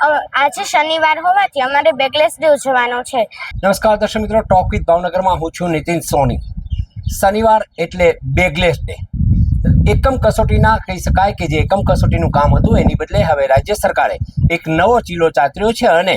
આજે શનિવાર હોવાથી અમારે બેગલેસ ડે ઉજવવાનો છે। નમસ્કાર દર્શક મિત્રો, ટોક વિથ ભાવનગરમાં હું છું નીતિન સોની। શનિવાર એટલે બેગલેસ ડે। એકમ કસોટીના કહી શકાય કે જે એકમ કસોટીનું કામ હતું એની બદલે હવે રાજ્ય સરકારે એક નવો ચીલો ચાતર્યો છે અને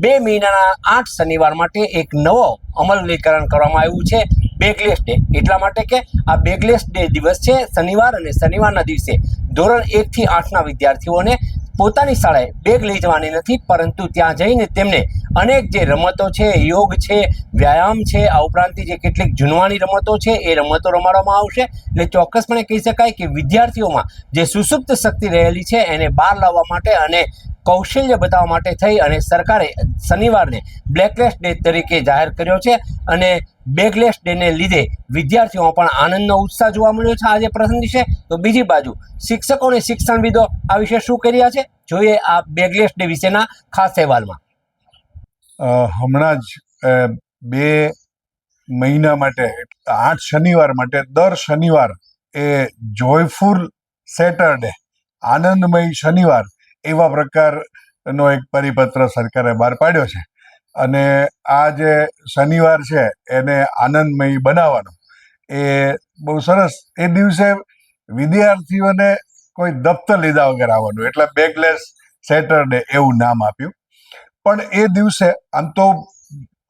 2 મહિનાના 8 શનિવાર માટે એક નવો અમલીકરણ કરવામાં આવ્યું છે બેગલેસ ડે। એટલા માટે કે આ બેગલેસ ડે દિવસ છે શનિવાર, અને શનિવારના દિવસે ધોરણ 1 થી 8ના વિદ્યાર્થીઓને પોતાની શાળાએ બેગ લઈ જવાની નથી, પરંતુ ત્યાં જઈને તેમને અનેક જે રમતો છે, યોગ છે, વ્યાયામ છે, આ ઉપરાંત જે કેટલીક જૂનવાણી રમતો છે એ રમતો રમાડવામાં આવશે। એટલે ચોક્કસપણે કહી શકાય કે વિદ્યાર્થીઓમાં જે સુસુપ્ત શક્તિ રહેલી છે એને બહાર લાવવા માટે અને કૌશલ્ય બતાવવા માટે થઈ અને સરકારે શનિવારને બ્લેકલેસ ડે તરીકે જાહેર કર્યો છે। અને બેગલેસ ડેને લીધે વિદ્યાર્થીઓમાં પણ આનંદનો ઉત્સાહ જોવા મળ્યો છે આજે પ્રથમ દિવસે। તો બીજી બાજુ શિક્ષકો અને શિક્ષણવિદો આ વિશે શું કરી રહ્યા છે જોઈએ આ બેગલેસ ડે વિશેના ખાસ અહેવાલમાં। હમણાં જ 2 મહિના માટે 8 શનિવાર માટે દર શનિવાર એ જોયફુલ સેટરડે, આનંદમય શનિવાર એવા પ્રકારનો એક પરિપત્ર સરકારે બહાર પાડ્યો છે। અને આ જે શનિવાર છે એને આનંદમય બનાવવાનો એ બહુ સરસ। એ દિવસે વિદ્યાર્થીઓને કોઈ દફતર લીધા વગર આવવાનું, એટલે બેગલેસ સેટરડે એવું નામ આપ્યું। પણ એ દિવસે આમ તો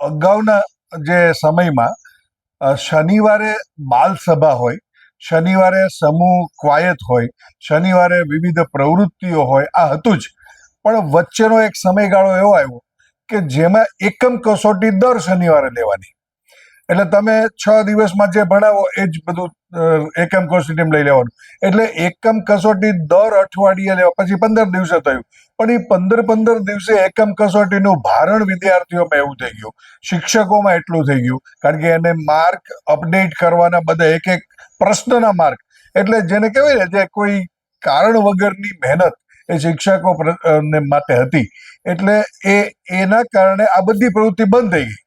અગાઉના જે સમયમાં શનિવારે બાલસભા હોય, શનિવારે સમૂહ કવાયત હોય, શનિવારે વિવિધ પ્રવૃત્તિઓ હોય, આ હતું જ। પણ વચ્ચેનો એક સમયગાળો એવો આવ્યો કે જેમાં એકમ કસોટી દર શનિવારે લેવાની, એટલે તમે 6 દિવસમાં જે ભણાવો એ જ બધું એકમ કસોટી લઈ લેવાનું। એટલે એકમ કસોટી દર અઠવાડિયે લેવા, પછી 15 દિવસે થયું। પણ એ 15 દિવસે એકમ કસોટીનું ભારણ વિદ્યાર્થીઓમાં એવું થઈ ગયું, શિક્ષકોમાં એટલું થઈ ગયું, કારણ કે એને માર્ક અપડેટ કરવાના બધા એક પ્રશ્નના માર્ક, એટલે જેને કહેવાય ને જે કોઈ કારણ વગરની મહેનત એ શિક્ષકો માટે હતી, એટલે એના કારણે આ બધી પ્રવૃત્તિ બંધ થઈ ગઈ।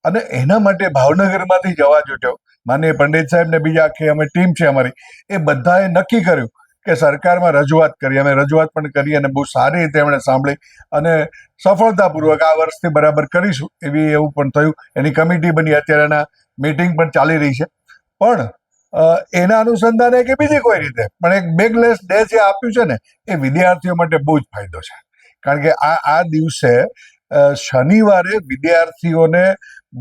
અને એના માટે ભાવનગરમાંથી જવા જોટ્યો માનનીય પંડિત સાહેબ ને બીજા આખી અમે ટીમ છે અમારી, એ બધાએ નક્કી કર્યું કે સરકારમાં રજૂઆત કરી। અમે રજૂઆત પણ કરી અને બહુ સારી રીતે એમણે સાંભળી અને સફળતાપૂર્વક આ વર્ષથી બરાબર કરીશું એવું પણ થયું। એની કમિટી બની, અત્યારે એના મીટિંગ પણ ચાલી રહી છે। પણ એના અનુસંધાને કે બીજી કોઈ રીતે પણ એક બેગલેસ ડે જે આપ્યું છે ને એ વિદ્યાર્થીઓ માટે બહુ જ ફાયદો છે, કારણ કે આ દિવસે શનિવારે વિદ્યાર્થીઓને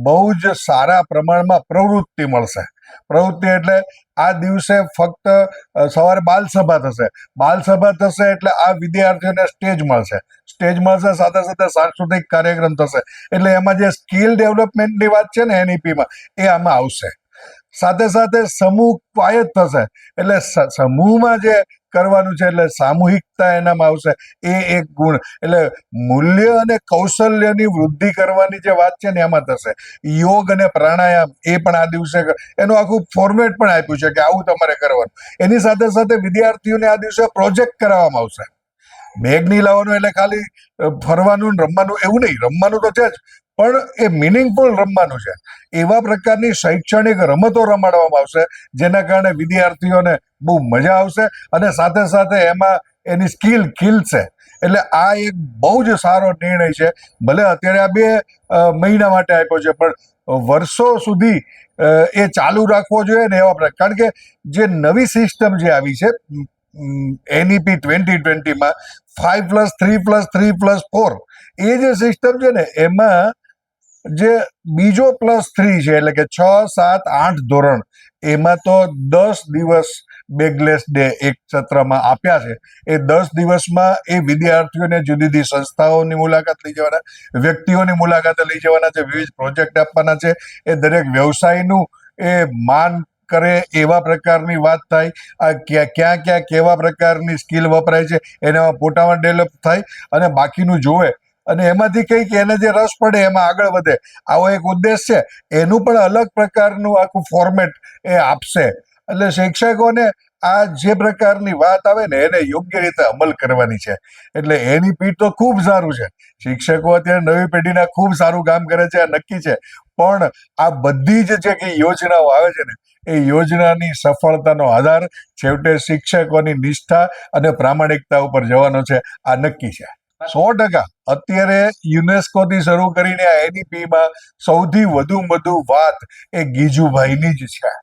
બહુ જ સારા પ્રમાણમાં પ્રવૃત્તિ મળશે। પ્રવૃત્તિ એટલે આ દિવસે ફક્ત સવારે બાલસભા થશે એટલે આ વિદ્યાર્થીઓને સ્ટેજ મળશે, સાથે સાથે સાંસ્કૃતિક કાર્યક્રમ થશે, એટલે એમાં જે સ્કિલ ડેવલપમેન્ટની વાત છે ને એનઈપીમાં એ આમાં આવશે। સાથે સાથે સમૂહ કવાયત થશે, એટલે સમૂહમાં જે કરવાનું છે એટલે સામૂહિકતા એનામાં આવશે, એ એક ગુણ। એટલે મૂલ્ય અને કૌશલ્યની વૃદ્ધિ કરવાની જે વાત છે ને એમાં થશે। યોગ અને પ્રાણાયામ એ પણ આ દિવસે, એનું આખું ફોર્મેટ પણ આપ્યું છે કે આવું તમારે કરવાનું। એની સાથે સાથે વિદ્યાર્થીઓને આ દિવસે પ્રોજેક્ટ કરાવવામાં આવશે। બેગ નહીં લાવવાનું એટલે ખાલી ફરવાનું રમવાનું એવું નહીં, રમવાનું તો છે જ, પણ એ મિનિંગફુલ રમવાનું છે। એવા પ્રકારની શૈક્ષણિક રમતો રમાડવામાં આવશે જેના કારણે વિદ્યાર્થીઓને બહુ મજા આવશે અને સાથે સાથે એમાં એની સ્કિલ ખીલશે। એટલે આ એક બહુ જ સારો નિર્ણય છે। ભલે અત્યારે આ 2 મહિના માટે આપ્યો છે, પણ વર્ષો સુધી એ ચાલુ રાખવો જોઈએ ને એવા પ્રકાર, કારણ કે જે નવી સિસ્ટમ જે આવી છે એનઈપી 2020માં 5+3+3+4 એ જે સિસ્ટમ છે ને એમાં જે બીજો +3 છે, એટલે કે 6, 7, 8 ધોરણ, એમાં તો 10 દિવસ બેગલેસ ડે એક સત્રમાં આપ્યા છે। એ 10 દિવસમાં એ વિદ્યાર્થીઓને જુદી જુદી સંસ્થાઓની મુલાકાત લઈ જવાના, વ્યક્તિઓની મુલાકાત લઈ જવાના છે, વિવિધ પ્રોજેક્ટ આપવાના છે। એ દરેક વ્યવસાયનું એ માન કરે એવા પ્રકારની વાત થાય, આ ક્યાં કેવા પ્રકારની સ્કિલ વપરાય છે એનામાં પોતામાં ડેવલપ થાય અને બાકીનું જોવે અને એમાંથી કંઈક એને જે રસ પડે એમાં આગળ વધે, આવો એક ઉદ્દેશ છે। એનું પણ અલગ પ્રકારનું આખું ફોર્મેટ એ આપશે। એટલે શિક્ષકોને આ જે પ્રકારની વાત આવે ને એને યોગ્ય રીતે અમલ કરવાની છે। એટલે એની પીઠ તો ખૂબ સારું છે। શિક્ષકો અત્યારે નવી પેઢીના ખૂબ સારું કામ કરે છે, આ નક્કી છે। પણ આ બધી જ જે કઈ યોજનાઓ આવે છે ને એ યોજનાની સફળતાનો આધાર છેવટે શિક્ષકોની નિષ્ઠા અને પ્રામાણિકતા ઉપર જવાનો છે, આ નક્કી છે। 100%. અત્યારે યુનેસ્કોથી શરૂ કરીને એનઈપીમાં સૌથી વધુ વાત એ ગીજુભાઈની જ છે.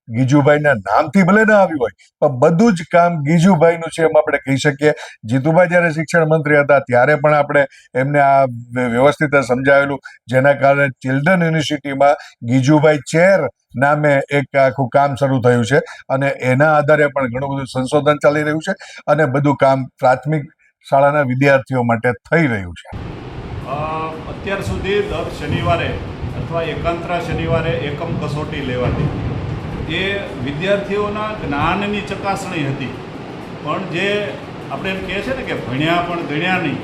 ગીજુભાઈના નામથી ભલે ના આવ્યું હોય પણ બધું જ કામ ગીજુભાઈનું છે એમ આપણે કહી શકીએ. જીતુભાઈ જ્યારે શિક્ષણ મંત્રી હતા ત્યારે પણ આપણે એમને આ વ્યવસ્થિત સમજાવેલું, જેના કારણે ચિલ્ડ્રન યુનિવર્સિટીમાં ગીજુભાઈ ચેર નામે એક આખું કામ શરૂ થયું છે અને એના આધારે પણ ઘણું બધું સંશોધન ચાલી રહ્યું છે અને બધું કામ પ્રાથમિક શાળાના વિદ્યાર્થીઓ માટે થઈ રહ્યું છે. અત્યાર સુધી દર શનિવારે અથવા એકાંતરા શનિવારે એકમ કસોટી લેવાતી. એ વિદ્યાર્થીઓના જ્ઞાનની ચકાસણી હતી, પણ જે આપણે એમ કહે છે ને કે ભણ્યા પણ ગણ્યા નહીં,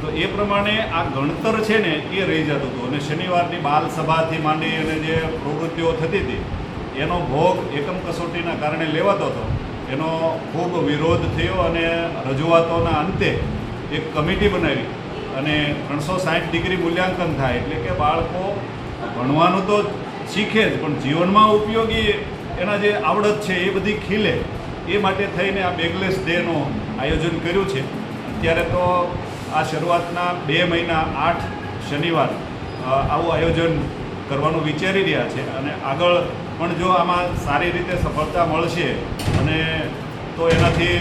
તો એ પ્રમાણે આ ગણતર છે ને એ રહી જતું હતું. અને શનિવારની બાલ સભાથી માંડી અને જે પ્રવૃત્તિઓ થતી હતી એનો ભોગ એકમ કસોટીના કારણે લેવાતો હતો. એનો ખૂબ વિરોધ થયો અને રજૂઆતોના અંતે એક કમિટી બનાવી અને 360 ડિગ્રી મૂલ્યાંકન થાય, એટલે કે બાળકો ભણવાનું તો શીખે જ પણ જીવનમાં ઉપયોગી એના જે આવડત છે એ બધી ખીલે, એ માટે થઈને આ બેગલેસ ડેનું આયોજન કર્યું છે. અત્યારે તો આ શરૂઆતના 2 મહિના 8 શનિવાર આવું આયોજન કરવાનું વિચારી રહ્યા છે અને આગળ પણ જો આમાં સારી રીતે સફળતા મળશે અને તો એનાથી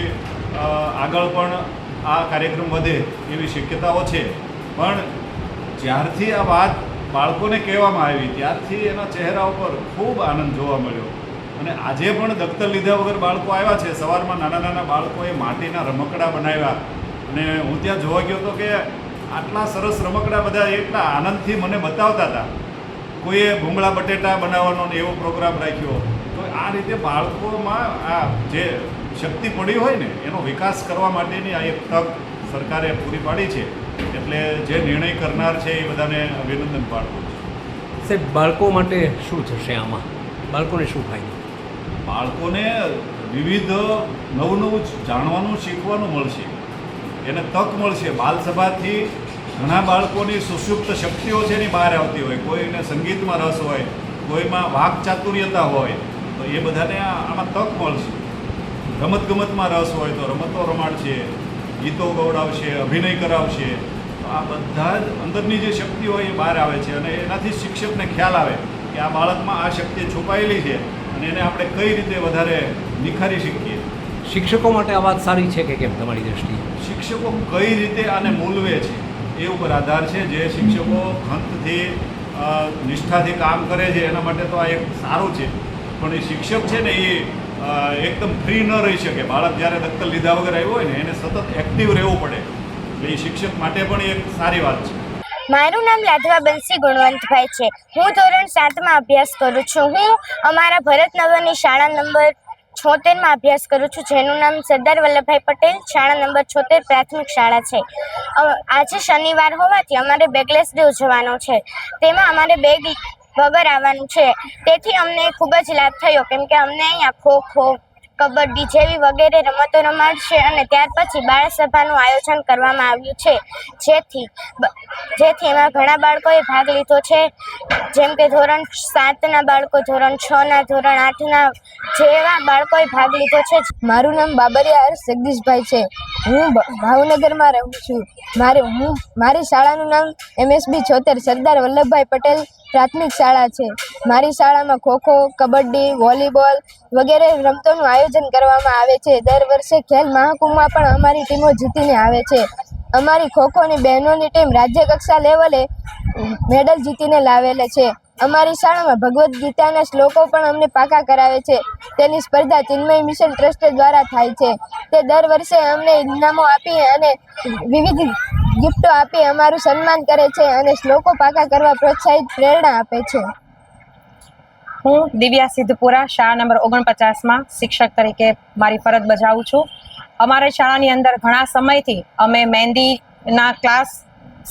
આગળ પણ આ કાર્યક્રમ વધે એવી શક્યતાઓ છે. પણ જ્યારથી આ વાત બાળકોને કહેવામાં આવી ત્યારથી એના ચહેરા ઉપર ખૂબ આનંદ જોવા મળ્યો અને આજે પણ દફતર લીધા વગર બાળકો આવ્યા છે. સવારમાં નાના બાળકોએ માટીના રમકડા બનાવ્યા અને હું ત્યાં જોવા ગયો હતો કે આટલા સરસ રમકડા બધા એટલા આનંદથી મને બતાવતા હતા. કોઈએ ભૂંગળા બટેટા બનાવવાનો ને એવો પ્રોગ્રામ રાખ્યો. તો આ રીતે બાળકોમાં આ જે શક્તિ પડી હોય ને એનો વિકાસ કરવા માટેની આ એક તક સરકારે પૂરી પાડી છે. એટલે જે નિર્ણય કરનાર છે એ બધાને અભિનંદન પાઠવું છે. સાહેબ, બાળકો માટે શું થશે આમાં? બાળકોને શું ફાયદો? બાળકોને વિવિધ નવું જાણવાનું શીખવાનું મળશે, એને તક મળશે. બાલસભાથી ઘણા બાળકોની સુષુપ્ત શક્તિઓ છે એની બહાર આવતી હોય. કોઈને સંગીતમાં રસ હોય, કોઈમાં વાક ચાતુર્યતા હોય, તો એ બધાને આમાં તક મળશે. રમતગમતમાં રસ હોય તો રમતો રમાડશે, ગીતો ગવડાવશે, અભિનય કરાવશે. તો આ બધા જ અંદરની જે શક્તિ હોય એ બહાર આવે છે અને એનાથી શિક્ષકને ખ્યાલ આવે કે આ બાળકમાં આ શક્તિ છુપાયેલી છે અને એને આપણે કઈ રીતે વધારે નિખારી શકીએ. શિક્ષકો માટે આ વાત સારી છે કે કેમ તમારી દ્રષ્ટિએ? શિક્ષકો કઈ રીતે આને મૂલવે છે એ ઉપર આધાર છે. જે શિક્ષકો ખંતથી નિષ્ઠાથી કામ કરે છે એના માટે તો આ એક સારું છે, પણ એ શિક્ષક છે ને એ એકદમ ફ્રી ન રહી શકે. બાળક જ્યારે દખલ લીધા વગર આવ્યું હોય ને એને સતત એક્ટિવ રહેવું પડે, એટલે એ શિક્ષક માટે પણ એક સારી વાત છે. મારું નામ લાધવા બંસી ગુણવંતભાઈ છે. હું ધોરણ 7માં અભ્યાસ કરું છું. હું અમારા ભરતનગરની શાળા નંબર 76માં અભ્યાસ કરું છું, જેનું નામ સરદાર વલ્લભભાઈ પટેલ શાળા નંબર 76 પ્રાથમિક શાળા છે. આજે શનિવાર હોવાથી અમારે બેગલેસ ડે ઉજવવાનો છે. તેમાં અમારે બેગ વગર આવવાનું છે. તેથી અમને ખૂબ જ લાભ થયો, કેમ કે અમને અહીંયા ખો-ખો, કબડ્ડી જેવી વગેરે રમતો રમાડશે અને ત્યાર પછી બાળસભાનું આયોજન કરવામાં આવ્યું છે, જેથી એમાં ઘણા બાળકોએ ભાગ લીધો છે. જેમ કે ધોરણ 7ના બાળકો, ધોરણ 6ના, ધોરણ 8ના જેવા બાળકોએ ભાગ લીધો છે. મારું નામ બાબરિયા હર્ષ જગદીશભાઈ છે. હું ભાવનગરમાં રહું છું. મારી શાળાનું નામ MSB 76 સરદાર વલ્લભભાઈ પટેલ પ્રાથમિક શાળા છે. મારી શાળામાં ખોખો, કબડ્ડી, વોલીબોલ વગેરે રમતોનું આયોજન કરવામાં આવે છે. દર વર્ષે ખેલ મહાકુંભમાં પણ અમારી ટીમો જીતીને આવે છે. અમારી ખોખોની બહેનોની ટીમ રાજ્ય કક્ષા લેવલે મેડલ જીતીને લાવેલે છે. અમારી શાળામાં ભગવદ્ ગીતાના શ્લોકો પણ અમને પાકા કરાવે છે. તેની સ્પર્ધા ચિન્મય મિશન ટ્રસ્ટ દ્વારા થાય છે. તે દર વર્ષે અમને ઇનામો આપી અને વિવિધ ગિફ્ટો આપી અમારું સન્માન કરે છે અને શ્લોકો પાકા કરવા પ્રોત્સાહિત પ્રેરણા આપે છે. હું દિવ્યા સિદ્ધપુરા શાળા નંબર 49માં શિક્ષક તરીકે મારી ફરજ બજાવું છું. અમારી શાળાની અંદર ઘણા સમયથી અમે મહેંદીના ક્લાસ,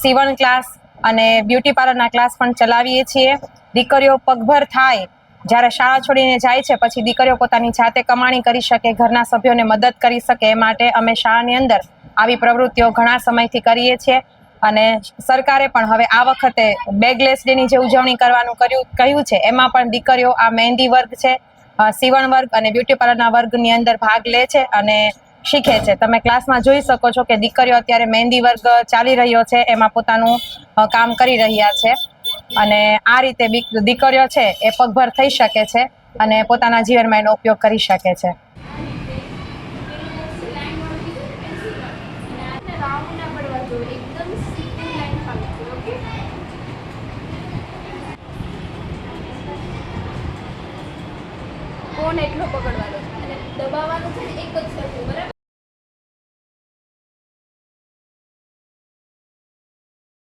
સીવણ ક્લાસ અને બ્યુટી પાર્લરના ક્લાસ પણ ચલાવીએ છીએ. દીકરીઓ પગભર થાય, જ્યારે શાળા છોડીને જાય છે પછી દીકરીઓ પોતાની જાતે કમાણી કરી શકે, ઘરના સભ્યોને મદદ કરી શકે, એ માટે અમે શાળાની અંદર આવી પ્રવૃત્તિઓ ઘણા સમયથી કરીએ છીએ. અને સરકારે પણ હવે આ વખતે બેગલેસ ડેની જે ઉજવણી કરવાનું કહ્યું છે, એમાં પણ દીકરીઓ આ મહેંદી વર્ગ છે, સીવણ વર્ગ અને બ્યુટી પાર્લરના વર્ગની અંદર ભાગ લે છે અને શીખે છે. તમે ક્લાસમાં જોઈ શકો છો કે દીકરીઓ અત્યારે મહેંદી વર્ગ ચાલી રહ્યો છે, એમાં પોતાનું કામ કરી રહ્યા છે અને આ રીતે દીકરીઓ છે એ પગભર થઈ શકે છે અને પોતાના જીવનમાં એનો ઉપયોગ કરી શકે છે. ફોન એટલો પકડવાનો અને દબાવવાનું છે ને એક જ સરખું, બરાબર?